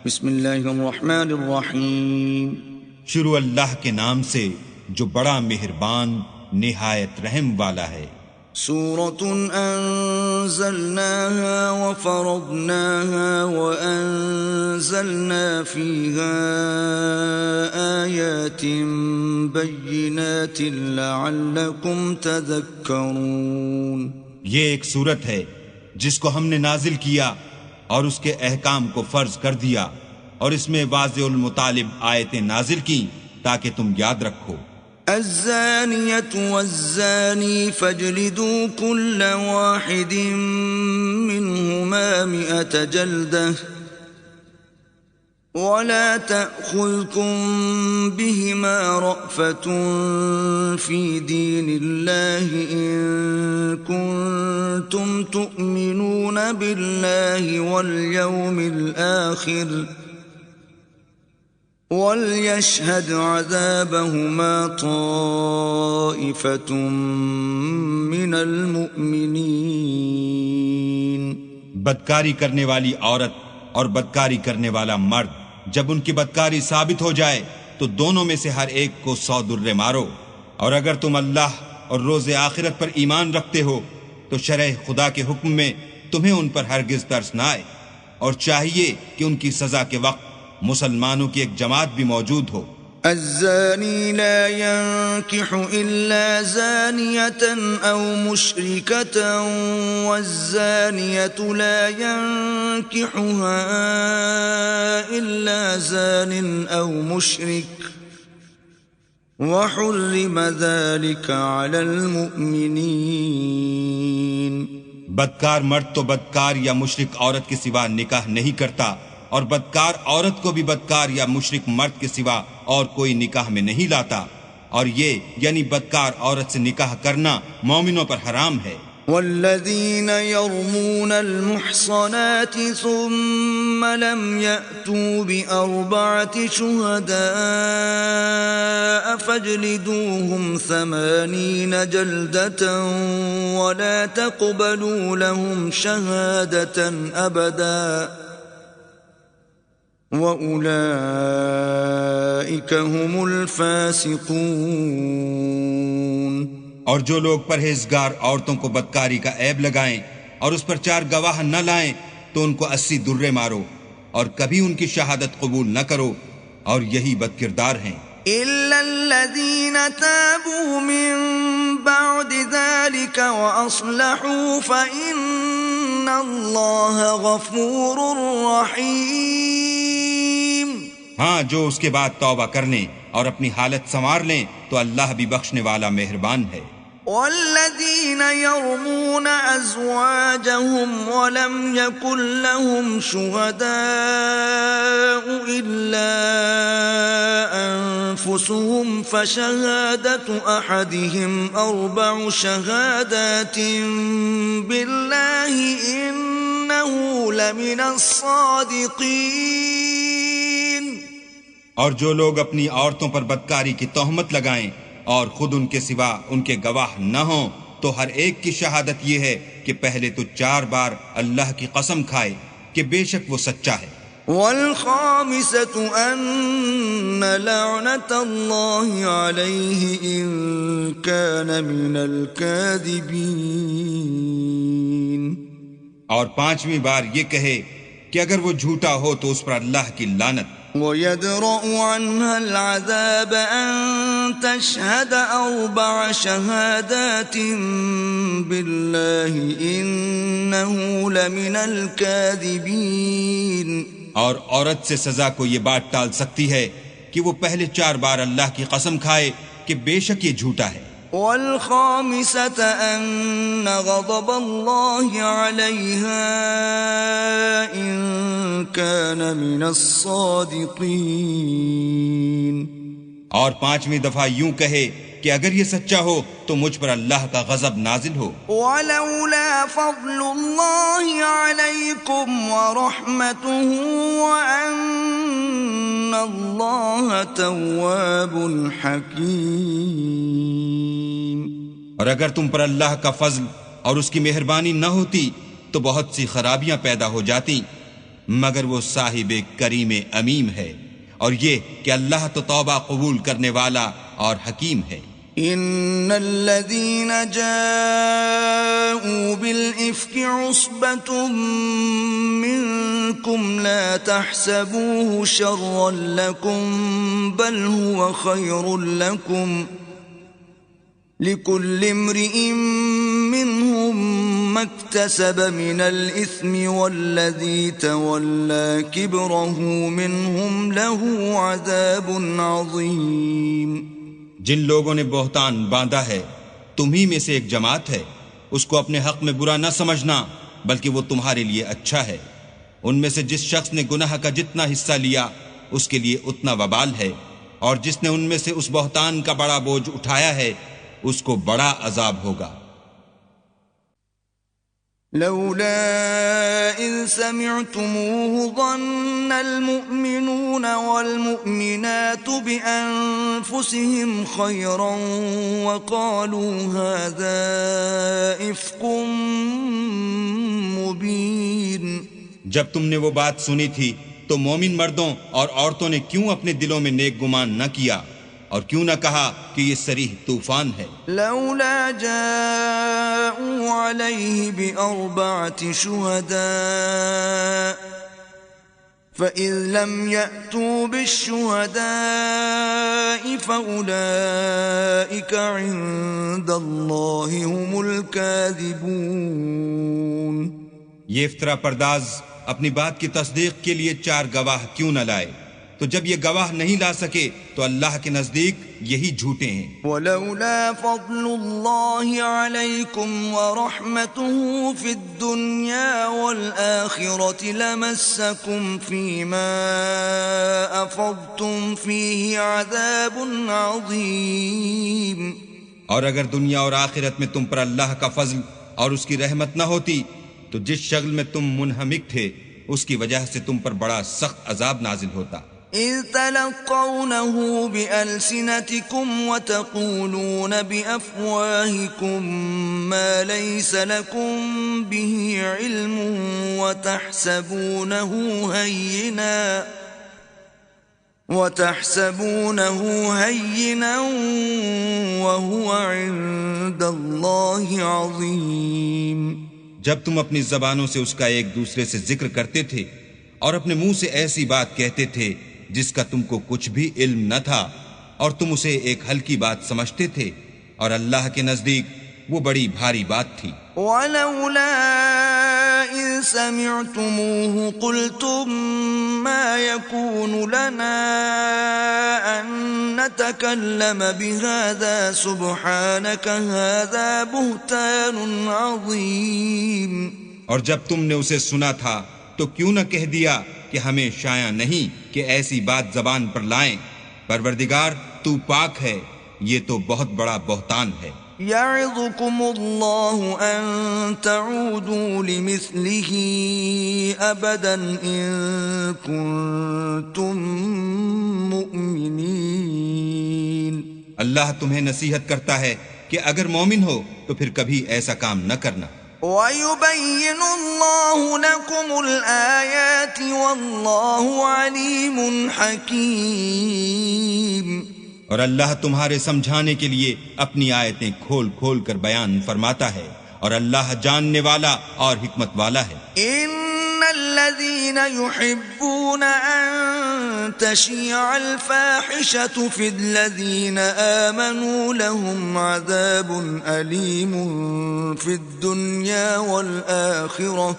بسم اللہ الرحمن الرحیم. شروع اللہ کے نام سے جو بڑا مہربان نہایت رحم والا ہے. سورة أنزلناها وفرضناها وأنزلنا فيها آيات بينات لعلكم تذكرون. یہ ایک سورت ہے جس کو ہم نے نازل کیا اور اس کے احکام کو فرض کر دیا، اور اس میں واضح المطالب آیتیں نازل کی تاکہ تم یاد رکھو. الزانية والزاني فاجلدوا كل واحد منهما 100 جلدة ولا تأخذكم بهما رأفة في دين الله إن كنتم تؤمنون بالله واليوم الآخر وَلْيَشْهَدْ عَذَابَهُمَا طَائِفَةٌ مِّنَ الْمُؤْمِنِينَ. بدکاری کرنے والی عورت اور بدکاری کرنے والا مرد جب ان کی بدکاری ثابت ہو جائے تو دونوں میں سے ہر ایک کو 100 درے مارو، اور اگر تم اللہ اور روز آخرت پر ایمان رکھتے ہو تو شرع خدا کے حکم میں تمہیں ان پر ہرگز ترس نہ آئے، اور چاہیے کہ ان کی سزا کے وقت مسلمانوں کی ایک جماعت بھی موجود ہو. الزانی لا ينكح إلا زانية أو مشركة والزانية لا ينكحها إلا زان أو مشرك وحرم ذلك على المؤمنين. بدکار مرد تو بدکار یا مشرک عورت کے سوا نکاح نہیں کرتا، اور بدکار عورت کو بھی بدکار یا مشرک مرد کے سوا اور کوئی نکاح میں نہیں لاتا، اور یہ یعنی بدکار عورت سے نکاح کرنا مومنوں پر حرام ہے. والذین یرمون المحصنات ثم لم یأتوا بأربعة شهداء فاجلدوهم 80 جلدة ولا تقبلوا لهم شهادة أبدا وَأُولَئِكَ هُمُ الْفَاسِقُونَ. اور جو لوگ پرہیزگار عورتوں کو بدکاری کا عیب لگائیں اور اس پر 4 گواہ نہ لائیں تو ان کو 80 درے مارو، اور کبھی ان کی شہادت قبول نہ کرو، اور یہی بدکردار ہیں. إِلَّا الَّذِينَ تَابُوا مِن بَعْدِ ذَلِكَ وَأَصْلَحُوا فَإِنَّ اللَّهَ غَفُورٌ رَّحِيمٌ. ہاں، جو اس کے بعد توبہ کر لیں اور اپنی حالت سنوار لیں تو اللہ بھی بخشنے والا مہربان ہے. والذین یرمون ازواجهم ولم یکن لهم شهداء الا انفسهم فشهادة احدهم 4 شهادات بالله انه لمن الصادقین. اور جو لوگ اپنی عورتوں پر بدکاری کی تہمت لگائیں اور خود ان کے سوا ان کے گواہ نہ ہوں تو ہر ایک کی شہادت یہ ہے کہ پہلے تو 4 بار اللہ کی قسم کھائے کہ بے شک وہ سچا ہے. والخامسة أن لعنة الله عليه إن كان من الكاذبين. اور 5ویں بار یہ کہے کہ اگر وہ جھوٹا ہو تو اس پر اللہ کی لعنت. وَيَدْرَأُ عَنْهَا الْعَذَابَ أَن تَشْهَدَ 4 شَهَادَاتٍ بِاللَّهِ إِنَّهُ لَمِنَ الْكَاذِبِينَ. اور عورت سے سزا کو یہ بات ٹال سکتی ہے کہ وہ پہلے 4 بار اللہ کی قسم کھائے کہ بے شک یہ جھوٹا ہے. والخامسة أن غضب الله عليها إن كان من الصادقين. اور 5ویں دفعہ یوں کہے کہ اگر یہ سچا ہو تو مجھ پر اللہ کا غضب نازل ہو. ولولا فضل الله عليكم ورحمته وأن الله تواب حكيم. اور اگر تم پر اللہ کا فضل اور اس کی مہربانی نہ ہوتی تو بہت سی خرابیاں پیدا ہو جاتی، مگر وہ صاحب کریم امیم ہے، اور یہ کہ اللہ تو توبہ قبول کرنے والا اور حکیم ہے۔ ان الذين جاءوا بالافك عصبة منكم لا تحسبوه شرا لكم بل هو خير لكم لكل امرئ منهم ما اكتسب من الاثم والذي تولى كبره منهم له عذاب عظيم۔ جن لوگوں نے بہتان باندھا ہے تمہی میں سے ایک جماعت ہے، اس کو اپنے حق میں برا نہ سمجھنا بلکہ وہ تمہارے لیے اچھا ہے۔ ان میں سے جس شخص نے گناہ کا جتنا حصہ لیا اس کے لیے اتنا وبال ہے، اور جس نے ان میں سے اس بہتان کا بڑا بوجھ اٹھایا ہے اس کو بڑا عذاب ہوگا۔ لولا إذ سمعتموه ظن المؤمنون والمؤمنات بأنفسهم خيرا وقالوا هذا إفك مبين۔ جب تم نے وہ بات سنی تھی تو مومن مردوں اور عورتوں نے کیوں اپنے دلوں میں نیک گمان نہ کیا اور کیوں نہ کہا کہ یہ صریح طوفان ہے؟ لولا جاءوا عليه بأربعة شهداء فإذ لم يأتوا بالشهداء فأولئك عند الله هم الكاذبون۔ یہ افطرا پرداز اپنی بات کی تصدیق کے لیے 4 گواہ کیوں نہ لائے؟ تو جب یہ گواہ نہیں لا سکے تو اللہ کے نزدیک یہی جھوٹے ہیں۔ وَلَوْلَا فَضْلُ اللَّهِ عَلَيْكُمْ وَرَحْمَتُهُ فِي الدُّنْيَا وَالْآخِرَةِ لَمَسَّكُمْ فِي مَا أَفَضْتُمْ فِيهِ عَذَابٌ عَظِيمٌ۔ اور اگر دنیا اور آخرت میں تم پر اللہ کا فضل اور اس کی رحمت نہ ہوتی تو جس شغل میں تم منہمک تھے اس کی وجہ سے تم پر بڑا سخت عذاب نازل ہوتا۔ إِذْ تَلَقَّوْنَهُ بِأَلْسِنَتِكُمْ وَتَقُولُونَ بِأَفْوَاهِكُمْ مَا لَيْسَ لَكُمْ بِهِ عِلْمٌ وَتَحْسَبُونَهُ هَيِّنًا وَهُوَ عِندَ اللَّهِ عَظِيمٌ۔ جب تم اپنی زبانوں سے اس کا ایک دوسرے سے ذکر کرتے تھے اور اپنے منہ سے ایسی بات کہتے تھے جس کا تم کو کچھ بھی علم نہ تھا اور تم اسے ایک ہلکی بات سمجھتے تھے، اور اللہ کے نزدیک وہ بڑی بھاری بات تھی۔ وَلَوْلَا إِذْ سَمِعْتُمُوهُ قُلْتُمْ مَا يَكُونُ لَنَا أَن نَّتَكَلَّمَ بِهَذَا سُبْحَانَكَ هَذَا بُهْتَانٌ عَظِيمٌ۔ اور جب تم نے اسے سنا تھا تو کیوں نہ کہہ دیا کہ ہمیں شایع نہیں کہ ایسی بات زبان پر لائیں؟ پروردگار تو پاک ہے، یہ تو بہت بڑا بہتان ہے۔ يَعِظُكُمُ اللَّهُ أَن تَعُودُوا لِمِثْلِهِ أَبَدًا إِن كُنتُم مُّؤْمِنِينَ۔ اللہ تمہیں نصیحت کرتا ہے کہ اگر مومن ہو تو پھر کبھی ایسا کام نہ کرنا۔ وَيُبَيِّنُ اللَّهُ لَكُمُ الْآيَاتِ وَاللَّهُ عَلِيمٌ حَكِيمٌ۔ اور اللہ تمہارے سمجھانے کے لیے اپنی آیتیں کھول کھول کر بیان فرماتا ہے، اور اللہ جاننے والا اور حکمت والا ہے۔ إِنَّ الَّذِينَ يُحِبُّونَ أَن تَشِيعَ الْفَاحِشَةُ فِي الَّذِينَ آمَنُوا لَهُمْ عَذَابٌ أَلِيمٌ فِي الدُّنْيَا وَالْآخِرَةِ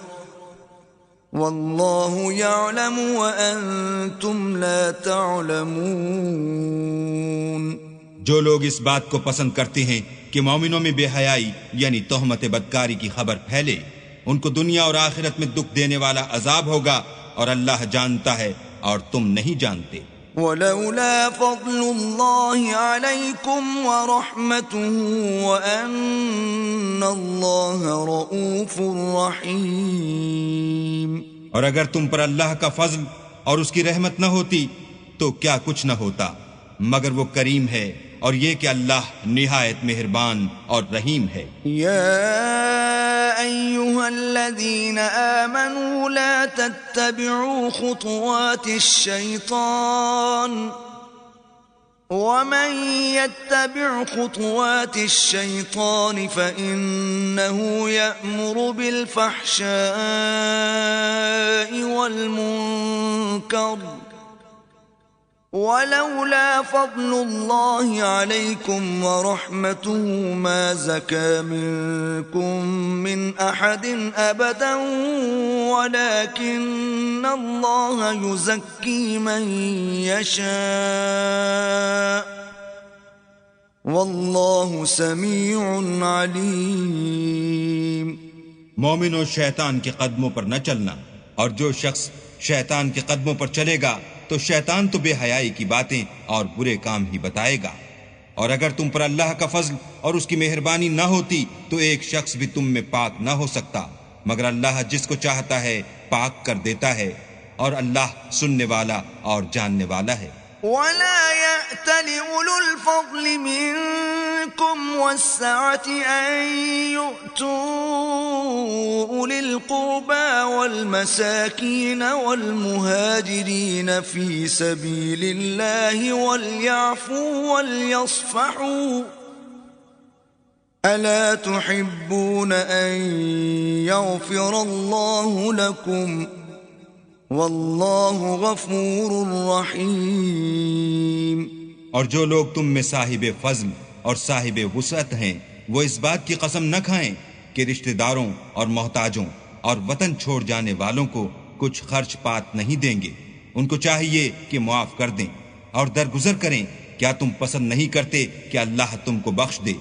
وَاللَّهُ يَعْلَمُ وَأَنْتُمْ لَا تَعْلَمُونَ۔ جو لوگ اس بات کو پسند کرتے ہیں کہ مومنوں میں بے حیائی یعنی تہمت بدکاری کی خبر پھیلے، ان کو دنیا اور آخرت میں دکھ دینے والا عذاب ہوگا، اور اللہ جانتا ہے اور تم نہیں جانتے۔ وَلَوْلَا فَضْلُ اللَّهِ عَلَيْكُمْ وَرَحْمَتُهُ وَأَنَّ اللَّهَ رَءُوفٌ رَحِيمٌ۔ اور اگر تم پر اللہ کا فضل اور اس کی رحمت نہ ہوتی تو کیا کچھ نہ ہوتا، مگر وہ کریم ہے، اور یہ کہ اللہ نہایت مہربان اور رحیم ہے۔ یا أيها الذين آمنوا لا تتبعوا خطوات الشيطان ومن يتبع خطوات الشيطان فإنه يأمر بالفحشاء والمنكر ولولا فضل الله عليكم ورحمته ما زكى منكم من أحد أبدا ولكن الله يزكي من يشاء والله سميع عليم. مومنوں شیطان کے قدموں پر نہ چلنا، اور جو شخص شیطان کے قدموں پر چلے گا تو شیطان تو بے حیائی کی باتیں اور برے کام ہی بتائے گا. اور اگر تم پر اللہ کا فضل اور اس کی مہربانی نہ ہوتی تو ایک شخص بھی تم میں پاک نہ ہو سکتا، مگر اللہ جس کو چاہتا ہے پاک کر دیتا ہے، اور اللہ سننے والا اور جاننے والا ہے. ولا يأتل أولو الفضل منكم والسعة أن يؤتوا أولي القربى والمساكين والمهاجرين في سبيل الله وليعفوا وليصفحوا ألا تحبون أن يغفر الله لكم واللہ غفور رحیم. اور جو لوگ تم میں صاحب فضل اور صاحب وسعت ہیں وہ اس بات کی قسم نہ کھائیں کہ رشتہ داروں اور محتاجوں اور وطن چھوڑ جانے والوں کو کچھ خرچ پات نہیں دیں گے. ان کو چاہیے کہ معاف کر دیں اور درگزر کریں. کیا تم پسند نہیں کرتے کہ اللہ تم کو بخش دے؟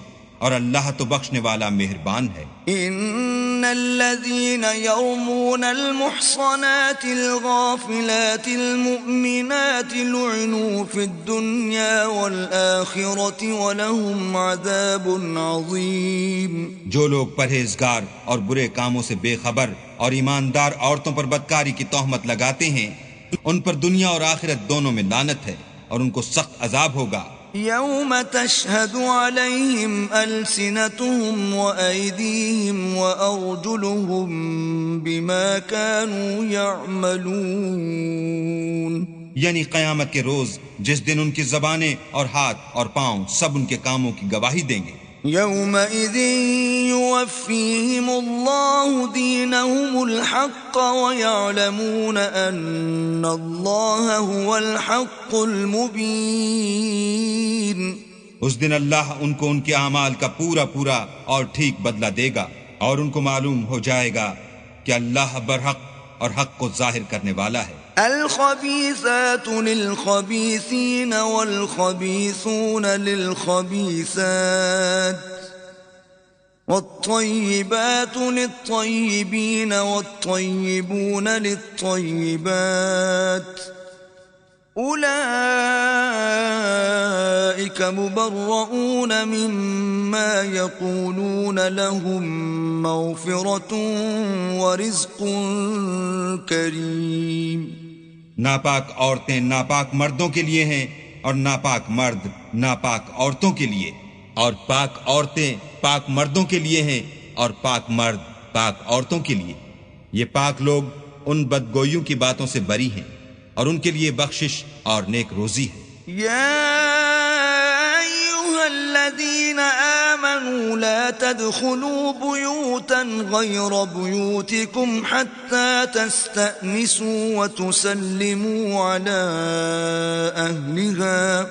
اور اللہ تو بخشنے والا مہربان ہے. ان الذين يرمون المحصنات الغافلات المؤمنات لعنوا في الدنيا والآخرة ولهم عذاب عظيم. جو لوگ پرہیزگار اور برے کاموں سے بے خبر اور ایماندار عورتوں پر بدکاری کی تہمت لگاتے ہیں ان پر دنیا اور آخرت دونوں میں لعنت ہے اور ان کو سخت عذاب ہوگا. يوم تشهد عليهم ألسنتهم وأيديهم وأرجلهم بما كانوا يعملون. یعنی قیامت کے روز جس دن ان کی زبانیں اور ہاتھ اور پاؤں سب ان کے کاموں کی گواہی دیں گے. يومئذ يوفيهم الله دينهم الحق ويعلمون أن الله هو الحق المبين. اس دن اللہ ان کو ان کے اعمال کا پورا پورا اور ٹھیک بدلہ دے گا اور ان کو معلوم ہو جائے گا کہ اللہ برحق اور حق کو ظاہر کرنے والا ہے. الخبيثات للخبيثين والخبيثون للخبيثات والطيبات للطيبين والطيبون للطيبات أولئك مبرؤون مما يقولون لهم مغفرة ورزق كريم. ناپاک عورتیں ناپاک مردوں کے لیے ہیں اور ناپاک مرد ناپاک عورتوں کے لیے، اور پاک عورتیں پاک مردوں کے لیے ہیں اور پاک مرد پاک عورتوں کے لیے. یہ پاک لوگ ان بدگوئیوں کی باتوں سے بری ہیں اور ان کے لیے بخشش اور نیک روزی ہے. الذين آمنوا لا تدخلوا بيوتا غير بيوتكم حتى تستأنسوا وتسلموا على أهلها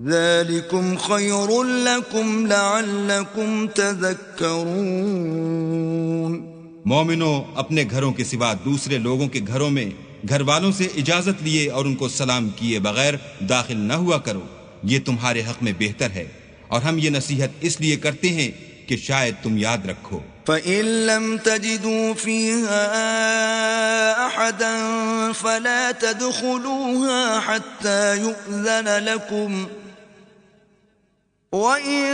ذلكم خير لكم لعلكم تذكرون. مومنوں اپنے گھروں کے سوا دوسرے لوگوں کے گھروں میں گھر والوں سے اجازت لیے اور ان کو سلام کیے بغیر داخل نہ ہوا کرو، یہ تمہارے حق میں بہتر ہے، اور ہم یہ نصیحت اس لیے کرتے ہیں کہ شاید تم یاد رکھو. فَإِن لَّمْ تَجِدُوا فِيهَا أَحَدًا فَلَا تَدْخُلُوهَا حَتَّى يُؤْذَنَ لَكُمْ وَإِن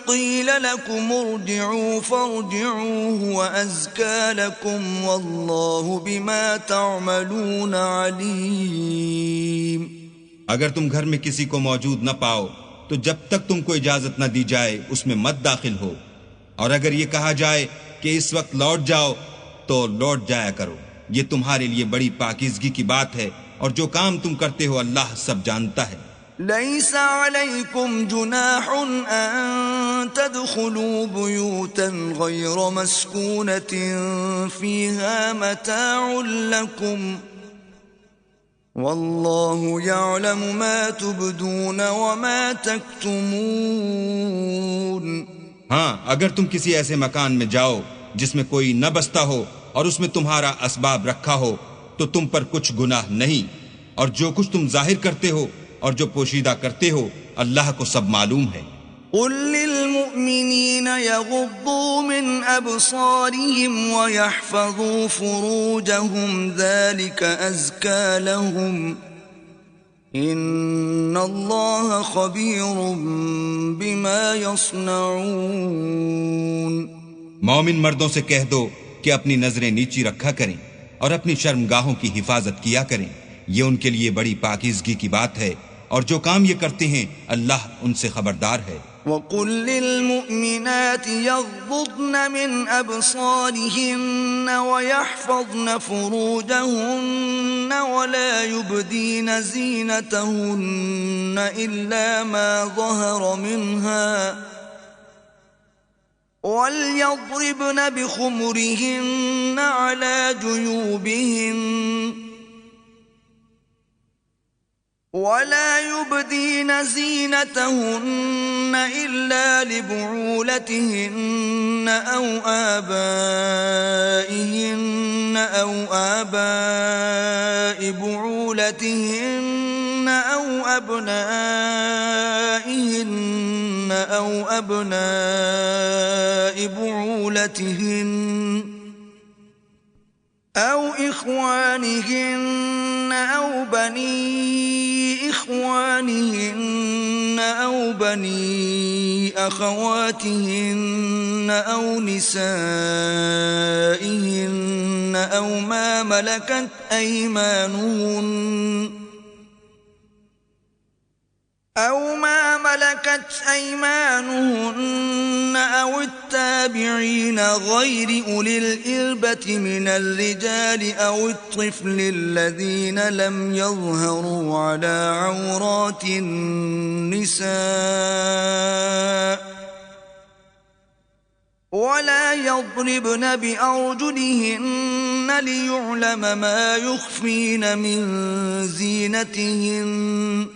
قِيلَ لَكُمْ ارْجِعُوا فَارْجِعُوا هُوَ أَزْكَىٰ لَكُمْ وَاللَّهُ بِمَا تَعْمَلُونَ عَلِيمٌ. اگر تم گھر میں کسی کو موجود نہ پاؤ تو جب تک تم کو اجازت نہ دی جائے اس میں مت داخل ہو، اور اگر یہ کہا جائے کہ اس وقت لوٹ جاؤ تو لوٹ جایا کرو، یہ تمہارے لیے بڑی پاکیزگی کی بات ہے، اور جو کام تم کرتے ہو اللہ سب جانتا ہے۔ ليس عليكم جناح أن تدخلوا بيوتا غير مسكونة فيها متاع لكم والله يعلم ما تبدون وما تكتمون۔ ہاں، اگر تم کسی ایسے مکان میں جاؤ جس میں کوئی نہ بستا ہو اور اس میں تمہارا اسباب رکھا ہو تو تم پر کچھ گناہ نہیں، اور جو کچھ تم ظاہر کرتے ہو اور جو پوشیدہ کرتے ہو اللہ کو سب معلوم ہے۔ قل للمؤمنين يغضوا من أبصارهم ويحفظوا فروجهم ذلك أزكى لهم إن الله خبير بما يصنعون۔ مومن مردوں سے کہہ دو کہ اپنی نظریں نیچی رکھا کریں اور اپنی شرمگاہوں کی حفاظت کیا کریں، یہ ان کے لیے بڑی پاکیزگی کی بات ہے، اور جو کام یہ کرتے ہیں اللہ ان سے خبردار ہے۔ وَقُلْ لِلْمُؤْمِنَاتِ يَغْضُضْنَ مِنْ أَبْصَارِهِنَّ وَيَحْفَظْنَ فُرُوجَهُنَّ وَلَا يُبْدِينَ زِينَتَهُنَّ إِلَّا مَا ظَهَرَ مِنْهَا وَلْيَضْرِبْنَ بِخُمُرِهِنَّ عَلَى جُيُوبِهِنَّ ولا يبدين زينتهن إلا لبعولتهن أو آبائهن أو آباء بعولتهن أو أبنائهن أو أبناء بعولتهن أو إخوانهن أو بني إخوانهن أو بني أخواتهن أو نسائهن أو ما ملكت أيمانهن أو التابعين غير أولي الإربة من الرجال أو الطفل الذين لم يظهروا على عورات النساء ولا يضربن بأرجلهن ليعلم ما يخفين من زينتهن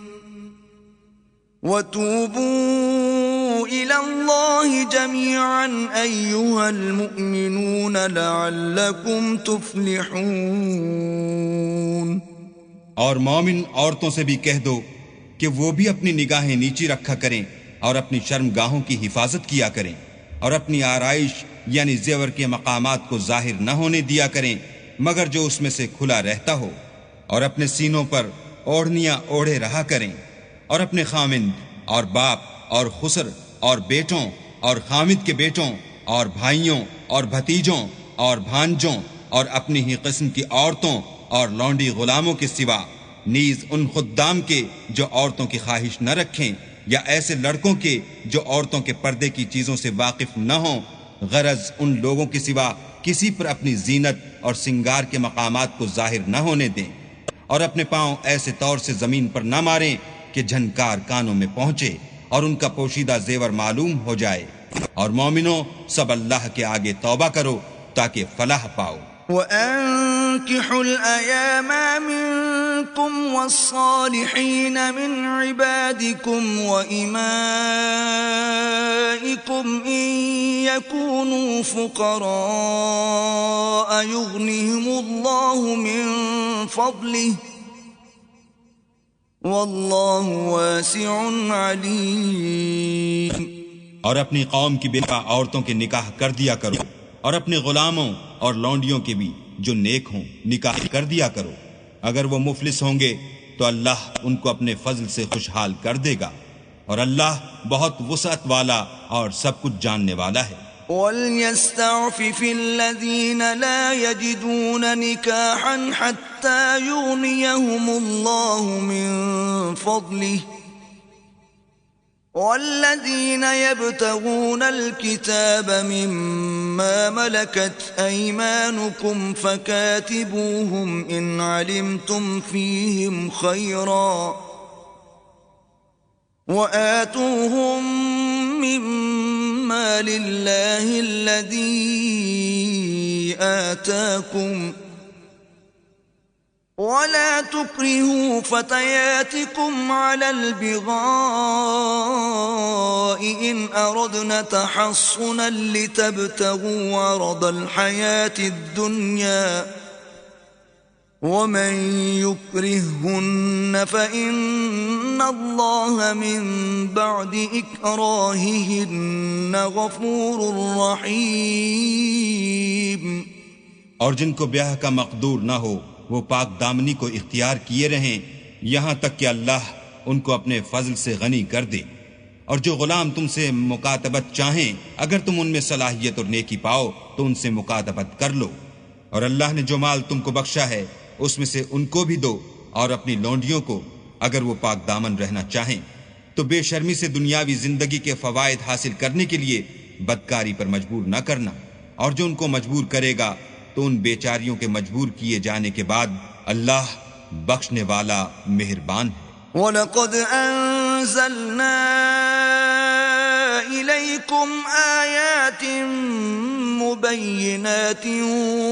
وتوبوا إلى الله جميعا أيها المؤمنون لعلكم تفلحون۔ اور مومن عورتوں سے بھی کہہ دو کہ وہ بھی اپنی نگاہیں نیچی رکھا کریں اور اپنی شرمگاہوں کی حفاظت کیا کریں، اور اپنی آرائش یعنی زیور کے مقامات کو ظاہر نہ ہونے دیا کریں مگر جو اس میں سے کھلا رہتا ہو، اور اپنے سینوں پر اوڑھنیاں اوڑھے رہا کریں، اور اپنے خامند اور باپ اور خسر اور بیٹوں اور خامد کے بیٹوں اور بھائیوں اور بھتیجوں اور بھانجوں اور اپنی ہی قسم کی عورتوں اور لونڈی غلاموں کے سوا، نیز ان خدام کے جو عورتوں کی خواہش نہ رکھیں، یا ایسے لڑکوں کے جو عورتوں کے پردے کی چیزوں سے واقف نہ ہوں، غرض ان لوگوں کے سوا کسی پر اپنی زینت اور سنگار کے مقامات کو ظاہر نہ ہونے دیں، اور اپنے پاؤں ایسے طور سے زمین پر نہ ماریں کہ جھنکار کانوں میں پہنچے اور ان کا پوشیدہ زیور معلوم ہو جائے، اور مومنوں سب اللہ کے آگے توبہ کرو تاکہ فلاح پاؤ۔ وَأَنكِحُوا الْأَيَامَ مِنكُمْ وَالصَّالِحِينَ مِنْ عِبَادِكُمْ وَإِمَائِكُمْ إِنْ يَكُونُوا فُقَرَاءَ يُغْنِهِمُ اللَّهُ مِنْ فَضْلِهِ وَاللَّهُ وَاسِعٌ عَلِيمٌ۔ اور اپنی قوم کی بیوہ عورتوں کے نکاح کر دیا کرو، اور اپنے غلاموں اور لونڈیوں کے بھی جو نیک ہوں نکاح کر دیا کرو، اگر وہ مفلس ہوں گے تو اللہ ان کو اپنے فضل سے خوشحال کر دے گا، اور اللہ بہت وسعت والا اور سب کچھ جاننے والا ہے۔ وَلْيَسْتَعْفِفِ الَّذِينَ لَا يَجِدُونَ نِكَاحًا حَتَّى يُغْنِيَهُمُ اللَّهُ مِنْ فَضْلِهِ والذين يبتغون الكتاب مما ملكت أيمانكم فكاتبوهم إن علمتم فيهم خيرا وآتوهم مما لله الذي آتاكم ولا تكرهوا فتياتكم على البغاء إن أردنا تحصنا لتبتغوا عرض الحياة الدنيا ومن يكرههن فإن الله من بعد إكراههن غفور رحيم. اور جن کو بیاہ کا مقدور نہ ہو وہ پاک دامنی کو اختیار کیے رہیں یہاں تک کہ اللہ ان کو اپنے فضل سے غنی کر دے. اور جو غلام تم سے مکاتبت چاہیں اگر تم ان میں صلاحیت اور نیکی پاؤ تو ان سے مکاتبت کر لو. اور اللہ نے جو مال تم کو بخشا ہے اس میں سے ان کو بھی دو اور اپنی لونڈیوں کو اگر وہ پاک دامن رہنا چاہیں. تو بے شرمی سے دنیاوی زندگی کے فوائد حاصل کرنے کے لیے بدکاری پر مجبور نہ کرنا. اور جو ان کو مجبور کرے گا تو ان بیچاریوں کے مجبور کیے جانے کے بعد اللہ بخشنے والا مہربان ہے. وَلَقَدْ أَنزَلْنَا إِلَيْكُمْ آيَاتٍ مُبَيِّنَاتٍ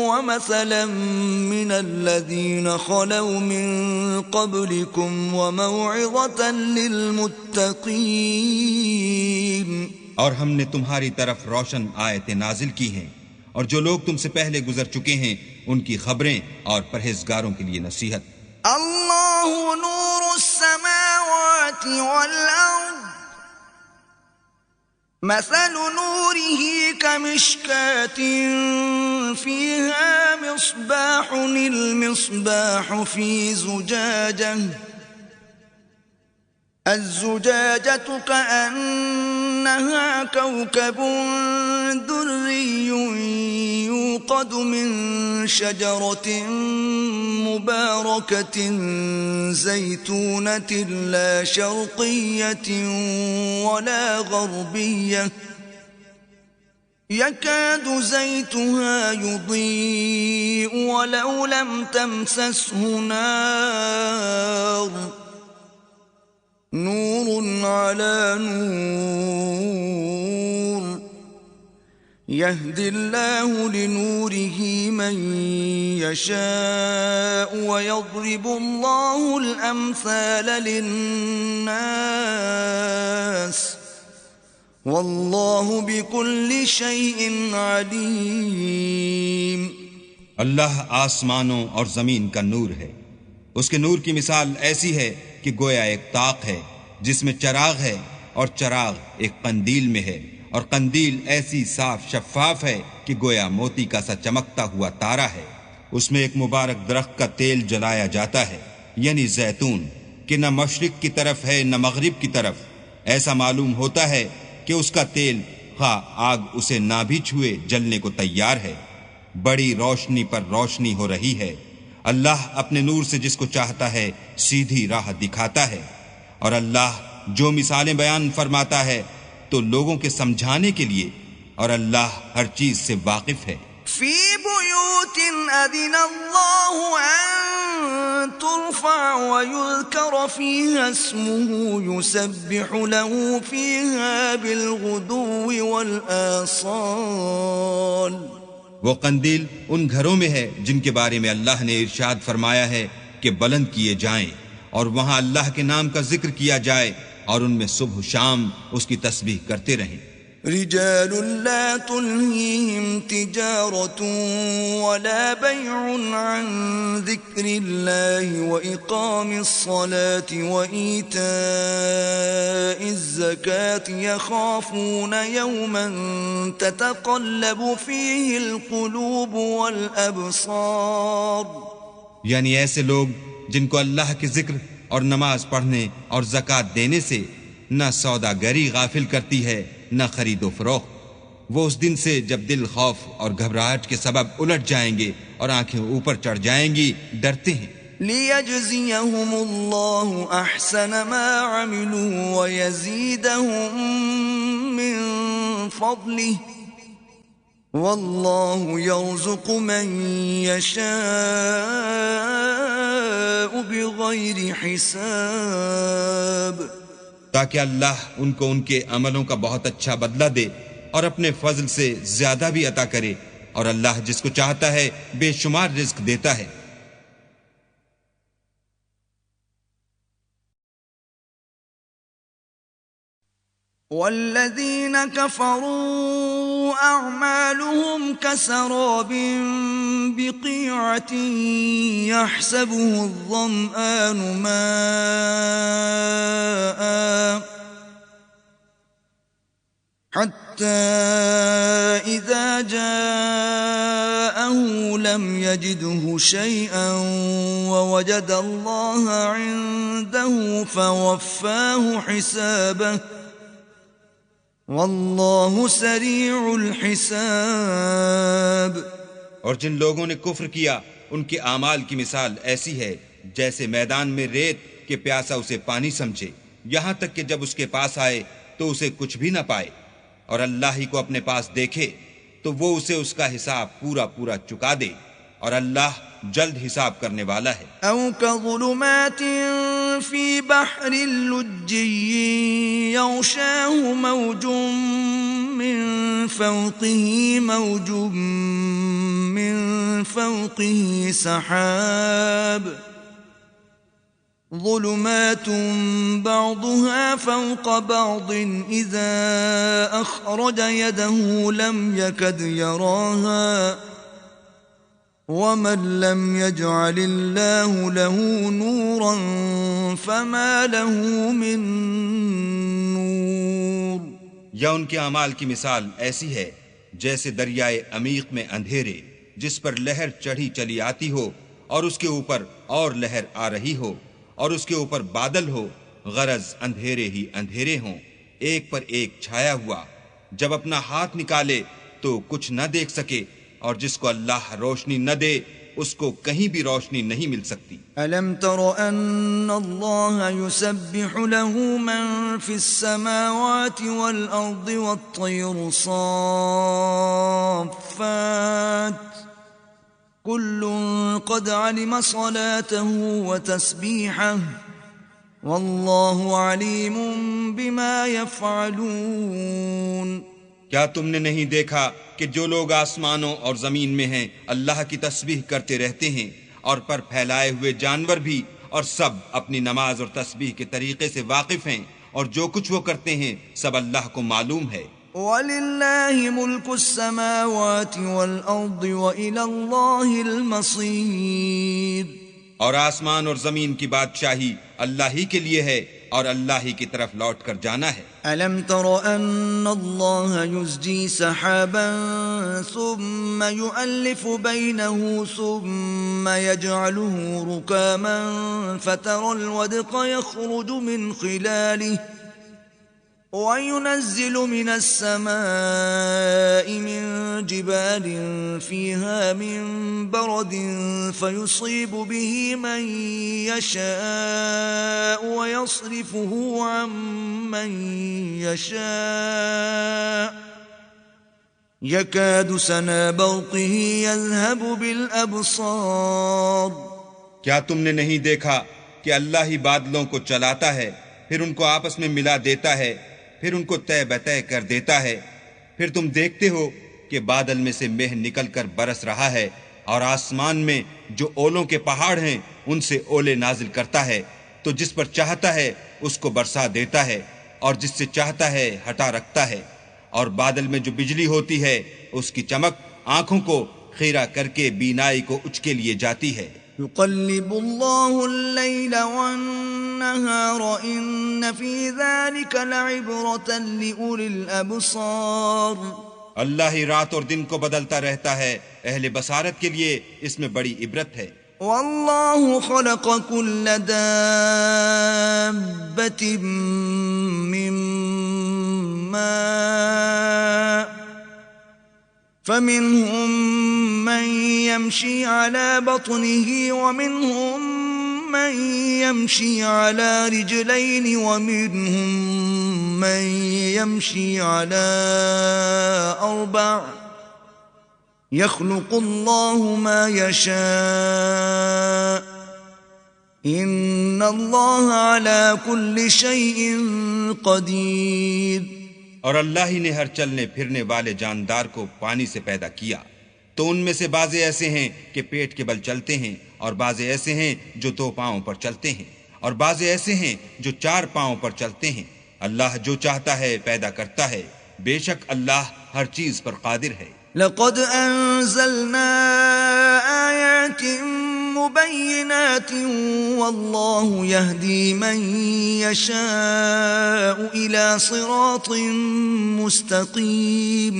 وَمَثَلًا مِّنَ الَّذِينَ خَلَوْا مِن قَبْلِكُمْ وَمَوْعِظَةً لِّلْمُتَّقِينَ. اور ہم نے تمہاری طرف روشن آیتیں نازل کی ہیں اور جو لوگ تم سے پہلے گزر چکے ہیں ان کی خبریں اور پرہیزگاروں کے لیے نصیحت. اللہ نور السماوات والارض مثل نوره كمشكاة فيها مصباح المصباح في زجاجة الزجاجة كأنها كوكب دري يوقد من شجرة مباركة زيتونة لا شرقية ولا غربية يكاد زيتها يضيء ولو لم تمسسه نار نور على نور يهدي الله لنوره من يشاء ويضرب الله الأمثال للناس والله بكل شيء عليم. اللہ آسمانوں اور زمین کا نور ہے. اس کے نور کی مثال ایسی ہے کہ گویا ایک طاق ہے جس میں چراغ ہے اور چراغ ایک قندیل میں ہے اور قندیل ایسی صاف شفاف ہے کہ گویا موتی کا سا چمکتا ہوا تارا ہے. اس میں ایک مبارک درخت کا تیل جلایا جاتا ہے یعنی زیتون کہ نہ مشرق کی طرف ہے نہ مغرب کی طرف. ایسا معلوم ہوتا ہے کہ اس کا تیل خواہ آگ اسے نہ بھی چھوئے جلنے کو تیار ہے. بڑی روشنی پر روشنی ہو رہی ہے. اللہ اپنے نور سے جس کو چاہتا ہے سیدھی راہ دکھاتا ہے. اور اللہ جو مثالیں بیان فرماتا ہے تو لوگوں کے سمجھانے کے لیے اور اللہ ہر چیز سے واقف ہے. فی بیوت اذن اللہ ان ترفع ویذکر فیہا اسمہ یسبح له فیہا بالغدو والآصال. وہ قندیل ان گھروں میں ہے جن کے بارے میں اللہ نے ارشاد فرمایا ہے کہ بلند کیے جائیں اور وہاں اللہ کے نام کا ذکر کیا جائے اور ان میں صبح شام اس کی تسبیح کرتے رہیں. رجال لا تلهيهم تجارة ولا بيع عن ذكر الله وإقام الصلاة وإيتاء الزكاة يخافون يوما تتقلب فيه القلوب والأبصار. یعنی ایسے لوگ جن کو اللہ کے ذکر اور نماز پڑھنے اور زکوٰۃ دینے سے نہ سوداگری غافل کرتی ہے نہ خرید و فروخت. وہ اس دن سے جب دل خوف اور گھبراہٹ کے سبب الٹ جائیں گے اور آنکھیں اوپر چڑھ جائیں گی ڈرتے ہیں. ليجزيهم الله أحسن ما عملوا ويزيدهم من فضله والله يرزق من يشاء بغير حساب. تاکہ اللہ ان کو ان کے عملوں کا بہت اچھا بدلہ دے اور اپنے فضل سے زیادہ بھی عطا کرے، اور اللہ جس کو چاہتا ہے بے شمار رزق دیتا ہے. والذين كفروا أعمالهم كسراب بقيعة يحسبه الظمآن ماء حتى إذا جاءه لم يجده شيئا ووجد الله عنده فوفاه حسابه واللہ سریع الحساب. اور جن لوگوں نے کفر کیا ان کے اعمال کی مثال ایسی ہے جیسے میدان میں ریت کہ پیاسا اسے پانی سمجھے، یہاں تک کہ جب اس کے پاس آئے تو اسے کچھ بھی نہ پائے، اور اللہ ہی کو اپنے پاس دیکھے تو وہ اسے اس کا حساب پورا پورا چکا دے، اور اللہ جلد حساب کرنے والا ہے. او كظلمات في بحر لجي يغشاه موج من فوقه موج من فوقه سحاب ظلمات بعضها فوق بعض إذا أخرج يده لم يكد يراها ومن لم يجعل الله له نورا فما له من نور. یا ان کے اعمال کی مثال ایسی ہے جیسے دریائے عمیق میں اندھیرے جس پر لہر چڑھی چلی آتی ہو اور اس کے اوپر اور لہر آ رہی ہو اور اس کے اوپر بادل ہو، غرض اندھیرے ہی اندھیرے ہوں، ایک پر ایک چھایا ہوا، جب اپنا ہاتھ نکالے تو کچھ نہ دیکھ سکے، اور جس کو اللہ روشنی نہ دے اس کو کہیں بھی روشنی نہیں مل سکتی. أَلَمْ تَرَ أَنَّ اللَّهَ يُسَبِّحُ لَهُ مَن فِي السَّمَاوَاتِ وَالْأَرْضِ وَالطَّيْرُ صَافَّاتٍ كُلٌّ قَدْ عَلِمَ صَلَاتَهُ وَتَسْبِيحَهُ وَاللَّهُ عَلِيمٌ بِمَا يَفْعَلُونَ. کیا تم نے نہیں دیکھا کہ جو لوگ آسمانوں اور زمین میں ہیں اللہ کی تسبیح کرتے رہتے ہیں، اور پر پھیلائے ہوئے جانور بھی، اور سب اپنی نماز اور تسبیح کے طریقے سے واقف ہیں، اور جو کچھ وہ کرتے ہیں سب اللہ کو معلوم ہے. وَلِلَّهِ مُلْكُ السَّمَاوَاتِ وَالْأَرْضِ وَإِلَى اللَّهِ الْمَصِيرُ. اور آسمان اور زمین کی بادشاہی اللہ ہی کے لیے ہے اور اللہ ہی کی طرف لوٹ کر جانا ہے. أَلَمْ تَرَ أَنَّ اللَّهَ يُزْجِي سَحَابًا ثُمَّ يُؤَلِّفُ بَيْنَهُ ثُمَّ يَجْعَلُهُ رُكَامًا فَتَرَى الْوَدْقَ يَخْرُجُ مِنْ خِلَالِهِ وَيُنَزِّلُ مِنَ السَّمَاءِ مِنْ جِبَالٍ فِيهَا مِنْ بَرَدٍ فَيُصِيبُ بِهِ مَنْ يَشَاءُ وَيَصْرِفُهُ عَنْ مَنْ يَشَاءُ يَكَادُ سَنَا بَرْقِهِ يَذْهَبُ بِالْأَبْصَارِ. کیا تم نے نہیں دیکھا کہ اللہ ہی بادلوں کو چلاتا ہے، پھر ان کو آپس میں ملا دیتا ہے، پھر ان کو طے بطے کر دیتا ہے، پھر تم دیکھتے ہو کہ بادل میں سے مہ نکل کر برس رہا ہے، اور آسمان میں جو اولوں کے پہاڑ ہیں ان سے اولے نازل کرتا ہے، تو جس پر چاہتا ہے اس کو برسا دیتا ہے اور جس سے چاہتا ہے ہٹا رکھتا ہے. اور بادل میں جو بجلی ہوتی ہے اس کی چمک آنکھوں کو خیرہ کر کے بینائی کو اچکے لیے جاتی ہے. يقلب الله الليل والنهار إن في ذلك لعبرة لأولي الأبصار. اللہ ہی رات اور دن کو بدلتا رہتا ہے، اہل بصارت کے لیے اس میں بڑی عبرت ہے. والله خلق كل دابة من ماء فمنهم من يمشي على بطنه ومنهم من يمشي على رجلين ومنهم من يمشي على 4 يخلق الله ما يشاء إن الله على كل شيء قدير. اور اللہ ہی نے ہر چلنے پھرنے والے جاندار کو پانی سے پیدا کیا، تو ان میں سے بعض ایسے ہیں کہ پیٹ کے بل چلتے ہیں، اور بعض ایسے ہیں جو 2 پاؤں پر چلتے ہیں، اور بعض ایسے ہیں جو 4 پاؤں پر چلتے ہیں. اللہ جو چاہتا ہے پیدا کرتا ہے، بے شک اللہ ہر چیز پر قادر ہے. لقد أنزلنا آيات مبينات والله يهدي من يشاء إلى صراط مستقيم.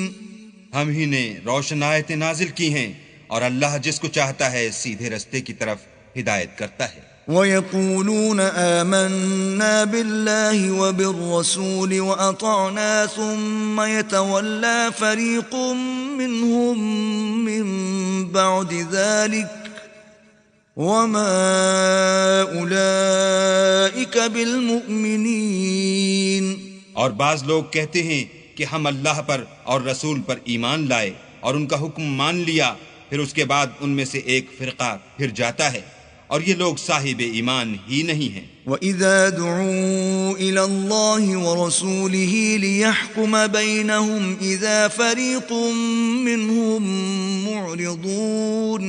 ہم ہی نے روشن آیتیں نازل کی ہیں، اور اللہ جس کو چاہتا ہے سیدھے رستے کی طرف ہدایت کرتا ہے. وَيَقُولُونَ آمَنَّا بِاللَّهِ وَبِالرَّسُولِ وَأَطَعْنَا ثُمَّ يَتَوَلَّى فَرِيقٌ مِّنْهُمْ مِّن بَعْدِ ذَلِكَ وَمَا أُولَئِكَ بِالْمُؤْمِنِينَ. اور بعض لوگ کہتے ہیں کہ ہم اللہ پر اور رسول پر ایمان لائے اور ان کا حکم مان لیا، پھر اس کے بعد ان میں سے ایک فرقہ پھر جاتا ہے، اور یہ لوگ صاحب ایمان ہی نہیں ہیں. وَإِذَا دُعُوا إِلَى اللَّهِ وَرَسُولِهِ لِيَحْكُمَ بَيْنَهُمْ إِذَا فَرِيقٌ مِّنْهُمْ مُعْرِضُونَ.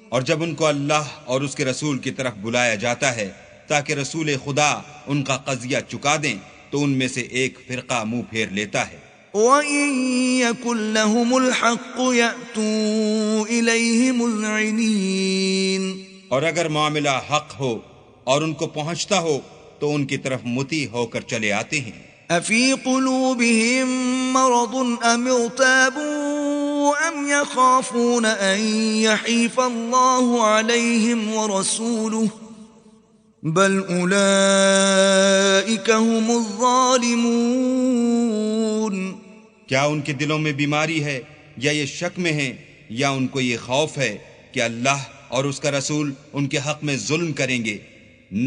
اور جب ان کو اللہ اور اس کے رسول کی طرف بلایا جاتا ہے تاکہ رسول خدا ان کا قضیہ چکا دیں، تو ان میں سے ایک فرقہ منہ پھیر لیتا ہے. وَإِن يَكُن لَّهُمُ الْحَقُّ يَأْتُوا إِلَيْهِ مُذْعِنِينَ. اور اگر معاملہ حق ہو اور ان کو پہنچتا ہو تو ان کی طرف مطیع ہو کر چلے آتے ہیں. أَفِي قُلُوبِهِم مَّرَضٌ أَمِ ارْتَابُوا أَمْ يَخَافُونَ أَن يَحِيفَ اللَّهُ عَلَيْهِمْ وَرَسُولُهُ بَلْ أُولَئِكَ هُمُ الظَّالِمُونَ. کیا ان کے دلوں میں بیماری ہے یا یہ شک میں ہیں یا ان کو یہ خوف ہے کہ اللہ اور اس کا رسول ان کے حق میں ظلم کریں گے؟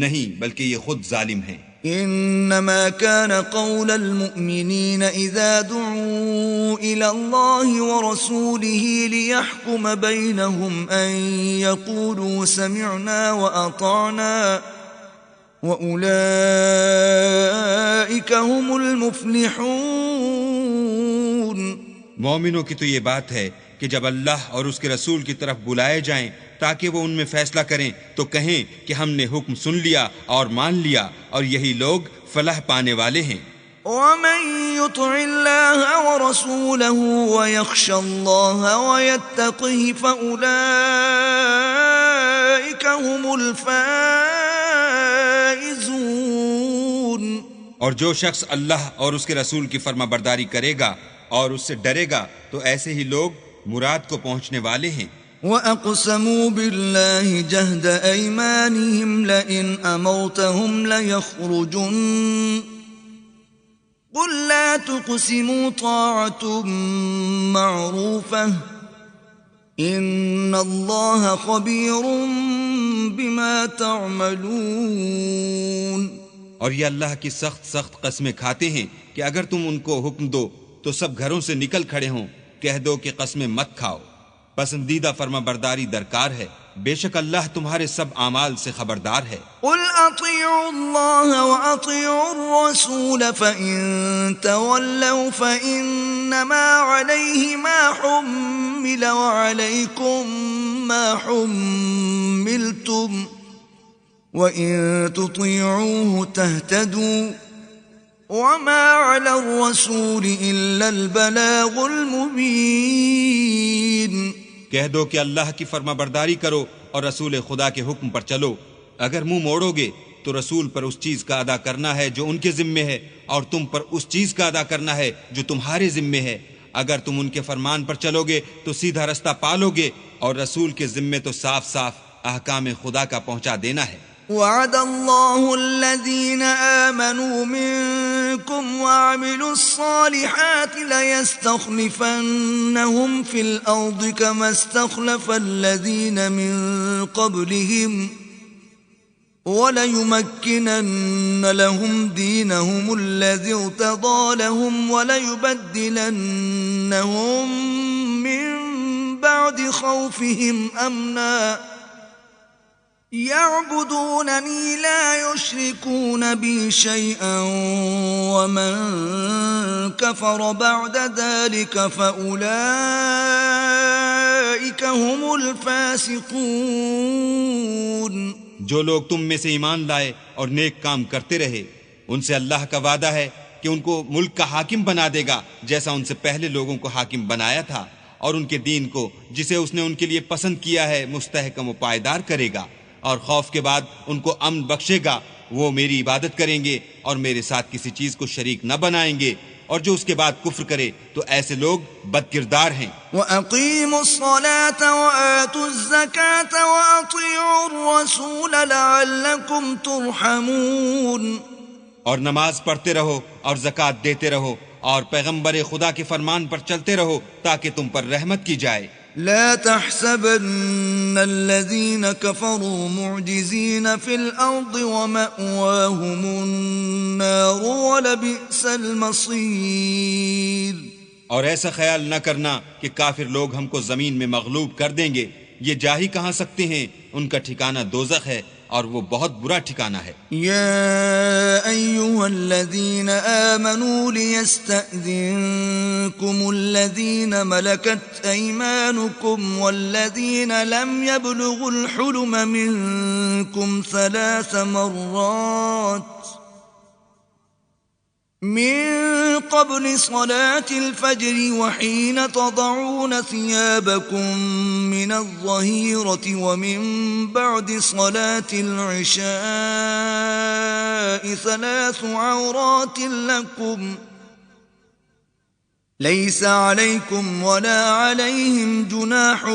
نہیں، بلکہ یہ خود ظالم ہیں. انما كان قول المؤمنين اذا دعوا الى الله ورسوله ليحكم بينهم ان يقولوا سمعنا واطعنا واولئك هم المفلحون. مومنوں کی تو یہ بات ہے کہ جب اللہ اور اس کے رسول کی طرف بلائے جائیں تاکہ وہ ان میں فیصلہ کریں تو کہیں کہ ہم نے حکم سن لیا اور مان لیا، اور یہی لوگ فلاح پانے والے ہیں. وَمَن يُطِعِ اللَّهَ وَرَسُولَهُ وَيَخْشَ اللَّهَ وَيَتَّقْهِ فَأُولَئِكَ هُمُ الْفَائِزُونَ. اور جو شخص اللہ اور اس کے رسول کی فرما برداری کرے گا اور اس سے ڈرے گا تو ایسے ہی لوگ مراد کو پہنچنے والے ہیں. وَأَقْسَمُوا بِاللَّهِ جَهْدَ أَيْمَانِهِمْ لَئِنْ أَمَرْتَهُمْ لَيَخْرُجُنَّ قُل لَّا تُقْسِمُوا طَاعَةٌ مَّعْرُوفَةٌ إِنَّ اللَّهَ خَبِيرٌ بِمَا تَعْمَلُونَ. اور یہ اللہ کی سخت قسمیں کھاتے ہیں کہ اگر تم ان کو حکم دو تو سب گھروں سے نکل کھڑے ہوں. کہہ دو کہ قسمیں مت کھاؤ، پسندیدہ فرما برداری درکار ہے، بے شک اللہ تمہارے سب اعمال سے خبردار ہے. قل اطیعوا اللہ واطیعوا الرسول فإن تولوا فإنما علیہ ما حمل وعلیکم ما حملتم وإن تطیعوه تهتدوا وما على الرسول إلا البلاغ المبين. کہہ دو کہ اللہ کی فرما برداری کرو اور رسول خدا کے حکم پر چلو. اگر منہ موڑو گے تو رسول پر اس چیز کا ادا کرنا ہے جو ان کے ذمے ہے، اور تم پر اس چیز کا ادا کرنا ہے جو تمہارے ذمے ہے. اگر تم ان کے فرمان پر چلو گے تو سیدھا رستہ پالو گے، اور رسول کے ذمے تو صاف احکام خدا کا پہنچا دینا ہے. وعد الله الذين آمنوا منكم وعملوا الصالحات ليستخلفنهم في الأرض كما استخلف الذين من قبلهم وليمكنن لهم دينهم الذي ارتضى لهم وليبدلنهم من بعد خوفهم أمنا يعبدونني لا يشركون بي شيئا ومن كفر بعد ذلك فأولئك هم الفاسقون. جو لوگ تم میں سے ایمان لائے اور نیک کام کرتے رہے ان سے اللہ کا وعدہ ہے کہ ان کو ملک کا حاکم بنا دے گا جیسا ان سے پہلے لوگوں کو حاکم بنایا تھا، اور ان کے دین کو جسے اس نے ان کے لیے پسند کیا ہے مستحکم و پائیدار کرے گا، اور خوف کے بعد ان کو امن بخشے گا. وہ میری عبادت کریں گے اور میرے ساتھ کسی چیز کو شریک نہ بنائیں گے، اور جو اس کے بعد کفر کرے تو ایسے لوگ بد کردار ہیں. وَأَقِيمُوا الصَّلَاةَ وَآتُوا الزَّكَاةَ وَأَطِيعُوا الرَّسُولَ لَعَلَّكُمْ تُرْحَمُونَ. اور نماز پڑھتے رہو اور زکوٰۃ دیتے رہو اور پیغمبر خدا کے فرمان پر چلتے رہو تاکہ تم پر رحمت کی جائے. لا تحسبن الذين كفروا معجزين في الأرض ومأواهم النار ولبئس المصير. اور ایسا خیال نہ کرنا کہ کافر لوگ ہم کو زمین میں مغلوب کر دیں گے، یہ جا ہی کہاں سکتے ہیں، ان کا ٹھکانہ دوزخ ہے اور وہ بہت برا ٹھکانہ ہے. یا ایھا الذین آمنوا لیستأذنکم الذین ملکت ایمانکم والذین لم یبلغوا الحلم منکم 3 مرات من قبل صلاة الفجر وحين تضعون ثيابكم من الظهيرة ومن بعد صلاة العشاء 3 عورات لكم ليس عليكم ولا عليهم جناح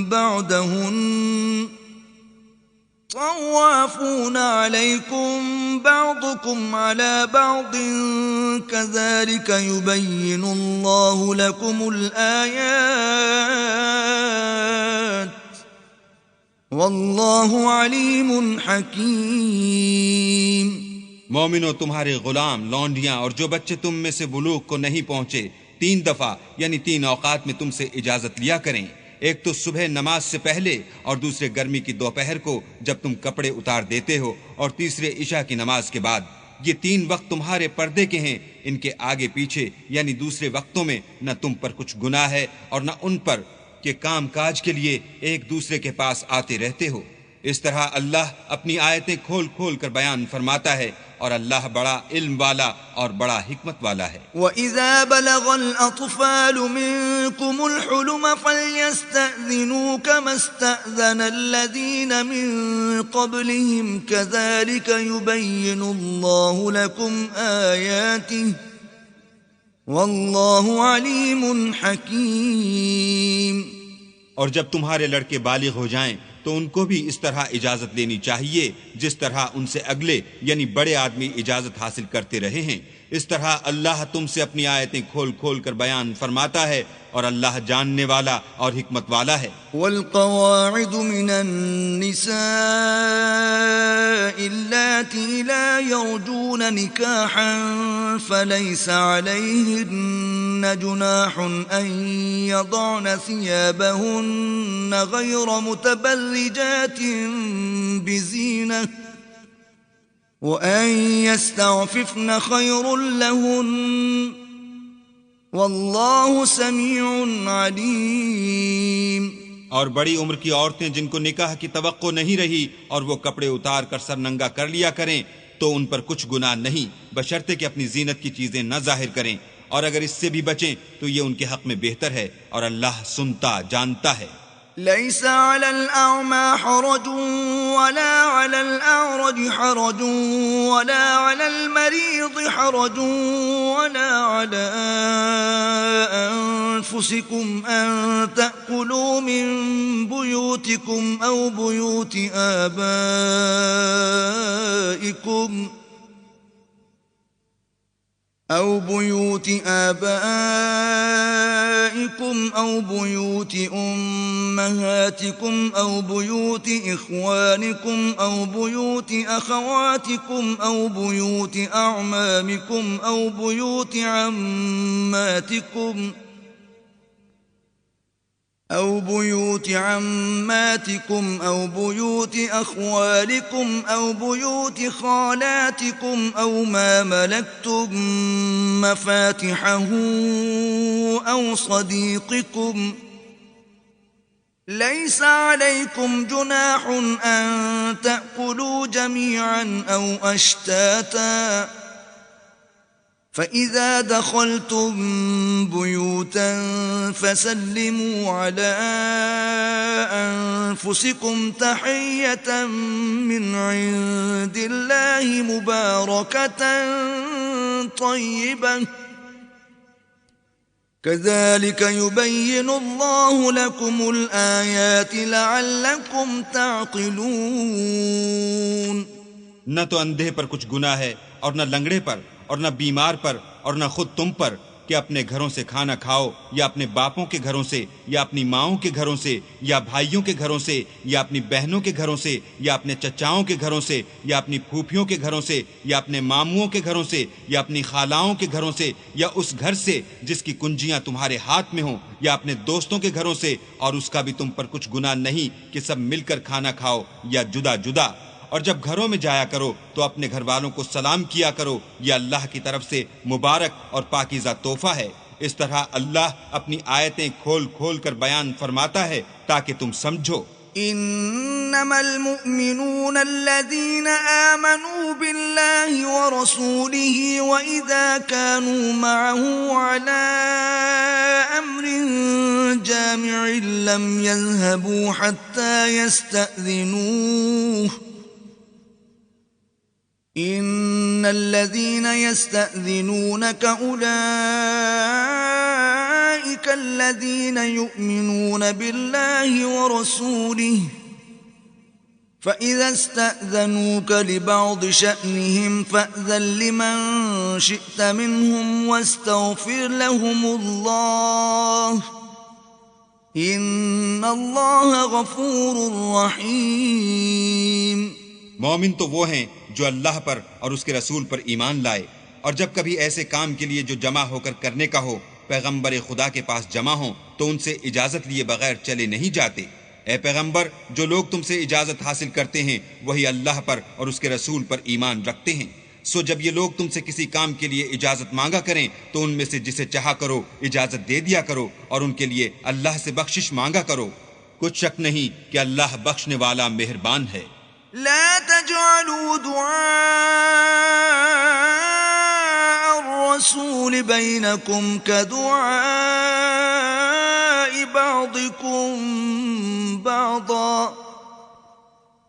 بعدهن طوافون عليكم بعضكم على بعض كذلك يبين الله لكم الآيات والله عليم حكيم. مومنو، تمہارے غلام، لونڈیاں اور جو بچے تم میں سے بلوغ کو نہیں پہنچے 3 دفعہ یعنی 3 اوقات میں تم سے اجازت لیا کریں. ایک تو صبح نماز سے پہلے اور دوسرے گرمی کی دوپہر کو جب تم کپڑے اتار دیتے ہو، اور تیسرے عشاء کی نماز کے بعد. یہ 3 وقت تمہارے پردے کے ہیں، ان کے آگے پیچھے یعنی دوسرے وقتوں میں نہ تم پر کچھ گناہ ہے اور نہ ان پر کہ کام کاج کے لیے ایک دوسرے کے پاس آتے رہتے ہو. اس طرح اللہ اپنی آیتیں کھول کھول کر بیان فرماتا ہے، اور اللہ بڑا علم والا اور بڑا حکمت والا ہے. وَإِذَا بَلَغَ الْأَطْفَالُ مِنْكُمُ الْحُلُمَ فَلْيَسْتَأْذِنُوا كَمَا اسْتَأْذَنَ الَّذِينَ مِنْ قَبْلِهِمْ كَذَلِكَ يُبَيِّنُ اللَّهُ لَكُمْ آيَاتِهِ وَاللَّهُ عَلِيمٌ حَكِيمٌ. اور جب تمہارے لڑکے بالغ ہو جائیں تو ان کو بھی اس طرح اجازت لینی چاہیے جس طرح ان سے اگلے یعنی بڑے آدمی اجازت حاصل کرتے رہے ہیں. اس طرح اللہ تم سے اپنی آیتیں کھول کھول کر بیان فرماتا ہے، اور اللہ جاننے والا اور حکمت والا ہے. والقواعد من النساء اللاتي لا يرجون نكاحا فليس عليهن جناح أن يضعن ثيابهن غير متبرجات بزينة وأن يستعففن خير لهن واللہ سمیع علیم. اور بڑی عمر کی عورتیں جن کو نکاح کی توقع نہیں رہی اور وہ کپڑے اتار کر سر ننگا کر لیا کریں تو ان پر کچھ گناہ نہیں، بشرطے کہ اپنی زینت کی چیزیں نہ ظاہر کریں، اور اگر اس سے بھی بچیں تو یہ ان کے حق میں بہتر ہے، اور اللہ سنتا جانتا ہے. ليس على الأعمى حرج ولا على الأعرج حرج ولا على المريض حرج ولا على أنفسكم أن تأكلوا من بيوتكم أو بيوت آبائكم أو بيوت أمهاتكم أو بيوت إخوانكم أو بيوت أخواتكم أو بيوت أعمامكم أو بيوت عماتكم أو بيوت أخوالكم أو بيوت خالاتكم أو ما ملكتم مفاتحه أو صديقكم. ليس عليكم جناح أن تأكلوا جميعا أو أشتاتا، فإذا دخلتم بيوتا فسلموا على أنفسكم تحية من عند الله مباركة طيبة كذلك يبين الله لكم الآيات لعلكم تعقلون. نہ تو اندھے پر کچھ گناہ ہے اور نہ لنگڑے پر اور نہ بیمار پر اور نہ خود تم پر کہ اپنے گھروں سے کھانا کھاؤ، یا اپنے باپوں کے گھروں سے، یا اپنی ماؤں کے گھروں سے، یا بھائیوں کے گھروں سے، یا اپنی بہنوں کے گھروں سے، یا اپنے چچاؤں کے گھروں سے، یا اپنی پھوپھیوں کے گھروں سے، یا اپنے ماموں کے گھروں سے، یا اپنی خالاؤں کے گھروں سے، یا اس گھر سے جس کی کنجیاں تمہارے ہاتھ میں ہوں، یا اپنے دوستوں کے گھروں سے، اور اس کا بھی تم پر کچھ گناہ نہیں کہ سب مل کر کھانا کھاؤ یا جدا جدا. اور جب گھروں میں جایا کرو تو اپنے گھر والوں کو سلام کیا کرو، یہ اللہ کی طرف سے مبارک اور پاکیزہ تحفہ ہے. اس طرح اللہ اپنی آیتیں کھول کھول کر بیان فرماتا ہے تاکہ تم سمجھو. انما المؤمنون الذين آمنوا بالله ورسوله واذا كانوا معه على امر جامع لم يذهبوا حتى يستأذنوه. ان الذين يستأذنونك اولئك الذين يؤمنون بالله ورسوله فإذا استأذنوك لبعض شأنهم فأذن لمن شئت منهم واستغفر لهم الله ان اللہ غفور رحیم. مومن تو وہ ہیں جو اللہ پر اور اس کے رسول پر ایمان لائے، اور جب کبھی ایسے کام کے لیے جو جمع ہو کر کرنے کا ہو پیغمبر خدا کے پاس جمع ہوں تو ان سے اجازت لیے بغیر چلے نہیں جاتے. اے پیغمبر، جو لوگ تم سے اجازت حاصل کرتے ہیں وہی اللہ پر اور اس کے رسول پر ایمان رکھتے ہیں. سو جب یہ لوگ تم سے کسی کام کے لیے اجازت مانگا کریں تو ان میں سے جسے چاہا کرو اجازت دے دیا کرو، اور ان کے لیے اللہ سے بخشش مانگا کرو. کچھ شک نہیں کہ اللہ بخشنے والا مہربان ہے. لا تجعلوا دعاء الرسول بينكم كدعاء بعضكم بعضا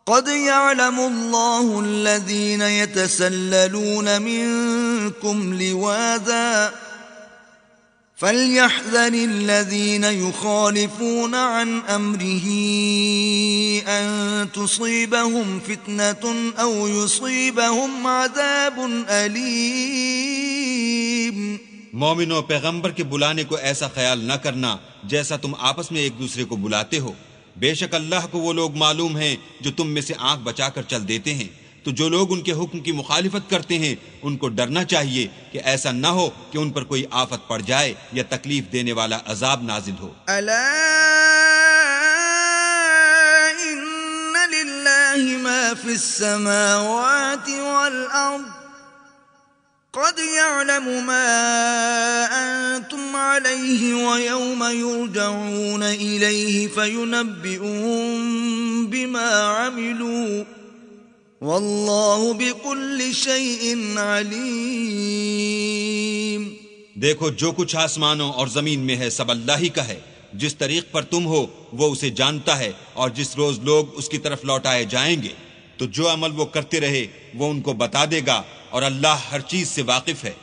قد يعلم الله الذين يتسللون منكم لواذا فليحذر الذين يخالفون عن أمره أن تصيبهم فتنة أو يصيبهم عذاب أليم. مومنوں، پیغمبر کے بلانے کو ایسا خیال نہ کرنا جیسا تم آپس میں ایک دوسرے کو بلاتے ہو. بے شک اللہ کو وہ لوگ معلوم ہیں جو تم میں سے آنکھ بچا کر چل دیتے ہیں. تو جو لوگ ان کے حکم کی مخالفت کرتے ہیں ان کو ڈرنا چاہیے کہ ایسا نہ ہو کہ ان پر کوئی آفت پڑ جائے یا تکلیف دینے والا عذاب نازل ہو. الا ان للہ ما فی السماوات والارض قد يعلم ما انتم علیہ ویوم یرجعون الیہ فینبئهم بما عملوا واللہ بكل شیء علیم. دیکھو جو کچھ آسمانوں اور زمین میں ہے سب اللہ ہی کا ہے، جس طریق پر تم ہو وہ اسے جانتا ہے، اور جس روز لوگ اس کی طرف لوٹائے جائیں گے تو جو عمل وہ کرتے رہے وہ ان کو بتا دے گا، اور اللہ ہر چیز سے واقف ہے۔